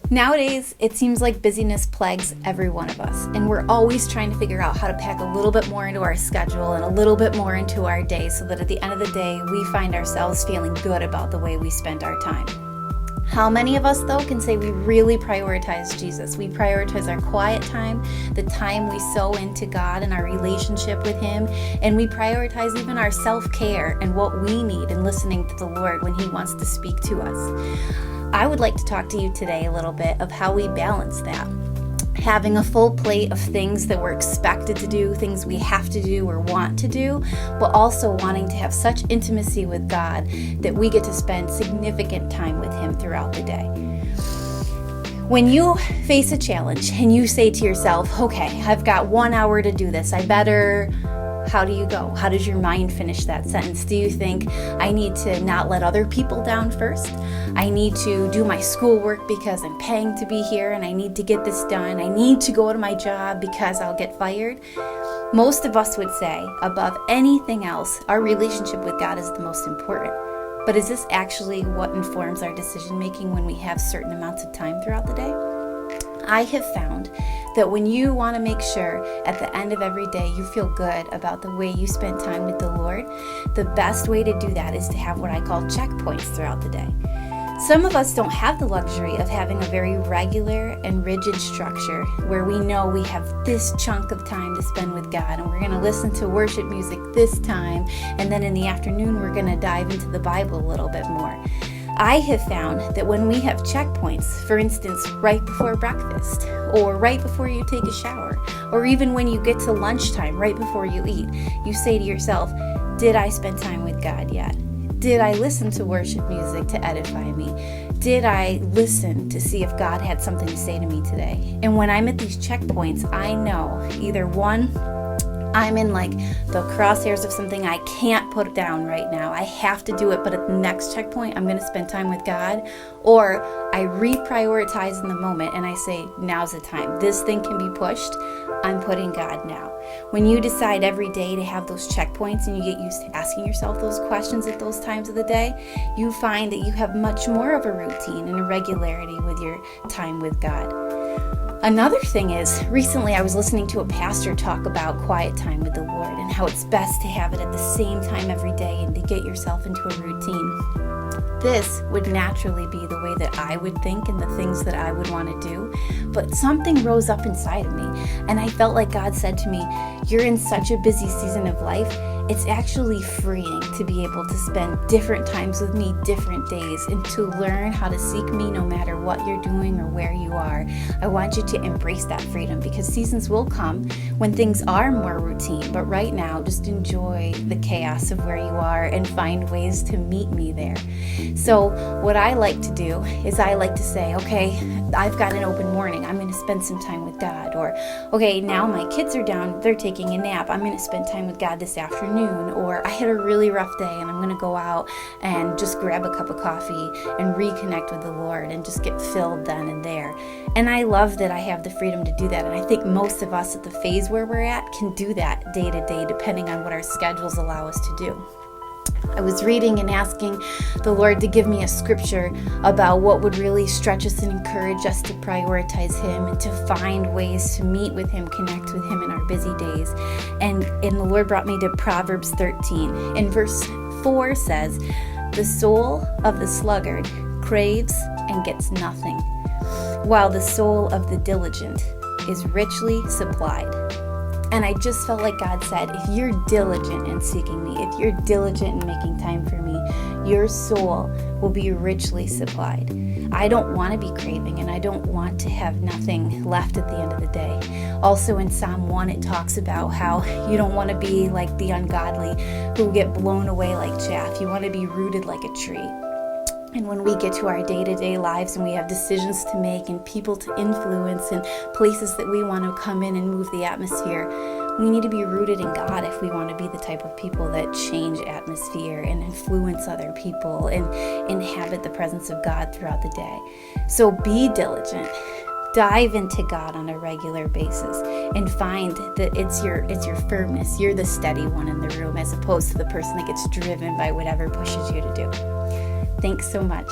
Nowadays, it seems like busyness plagues every one of us, and we're always trying to figure out how to pack a little bit more into our schedule and a little bit more into our day so that at the end of the day, we find ourselves feeling good about the way we spent our time. How many of us, though, can say we really prioritize Jesus? We prioritize our quiet time, the time we sow into God and our relationship with Him, and we prioritize even our self-care and what we need in listening to the Lord when He wants to speak to us. I would like to talk to you today a little bit of how we balance that. Having a full plate of things that we're expected to do, things we have to do or want to do, but also wanting to have such intimacy with God that we get to spend significant time with Him throughout the day. When you face a challenge and you say to yourself, okay, I've got 1 hour to do this, how do you go? How does your mind finish that sentence? Do you think, I need to not let other people down first? I need to do my schoolwork because I'm paying to be here and I need to get this done. I need to go to my job because I'll get fired. Most of us would say, above anything else, our relationship with God is the most important. But is this actually what informs our decision making when we have certain amounts of time throughout the day? I have found that when you want to make sure at the end of every day you feel good about the way you spent time with the Lord, the best way to do that is to have what I call checkpoints throughout the day. Some of us don't have the luxury of having a very regular and rigid structure where we know we have this chunk of time to spend with God and we're going to listen to worship music this time, and then in the afternoon we're going to dive into the Bible a little bit more. I have found that when we have checkpoints, for instance, right before breakfast, or right before you take a shower, or even when you get to lunchtime, right before you eat, you say to yourself, did I spend time with God yet? Did I listen to worship music to edify me? Did I listen to see if God had something to say to me today? And when I'm at these checkpoints, I know either one, I'm in like the crosshairs of something I can't put down right now. I have to do it, but at the next checkpoint, I'm going to spend time with God. Or I reprioritize in the moment and I say, now's the time. This thing can be pushed. I'm putting God now. When you decide every day to have those checkpoints and you get used to asking yourself those questions at those times of the day, you find that you have much more of a routine and a regularity with your time with God. Another thing is, recently I was listening to a pastor talk about quiet time with the Lord and how it's best to have it at the same time every day and to get yourself into a routine. This would naturally be the way that I would think and the things that I would want to do, but something rose up inside of me and I felt like God said to me, you're in such a busy season of life, it's actually freeing to be able to spend different times with me, different days, and to learn how to seek me no matter what you're doing or where you are. I want you to embrace that freedom because seasons will come when things are more routine, but right now just enjoy the chaos of where you are and find ways to meet me there. So what I like to do is I like to say, okay, I've got an open morning. I'm going to spend some time with God. Or, okay, now my kids are down. They're taking a nap. I'm going to spend time with God this afternoon. Or I had a really rough day and I'm going to go out and just grab a cup of coffee and reconnect with the Lord and just get filled then and there. And I love that I have the freedom to do that. And I think most of us at the phase where we're at can do that day to day depending on what our schedules allow us to do. I was reading and asking the Lord to give me a scripture about what would really stretch us and encourage us to prioritize Him and to find ways to meet with Him, connect with Him in our busy days. And the Lord brought me to Proverbs 13. And verse 4 says, the soul of the sluggard craves and gets nothing, while the soul of the diligent is richly supplied. And I just felt like God said, if you're diligent in seeking me, if you're diligent in making time for me, your soul will be richly supplied. I don't want to be craving and I don't want to have nothing left at the end of the day. Also in Psalm 1, it talks about how you don't want to be like the ungodly who get blown away like chaff. You want to be rooted like a tree. And when we get to our day-to-day lives and we have decisions to make and people to influence and places that we want to come in and move the atmosphere, we need to be rooted in God if we want to be the type of people that change atmosphere and influence other people and inhabit the presence of God throughout the day. So be diligent. Dive into God on a regular basis and find that it's your firmness. You're the steady one in the room as opposed to the person that gets driven by whatever pushes you to do. Thanks so much.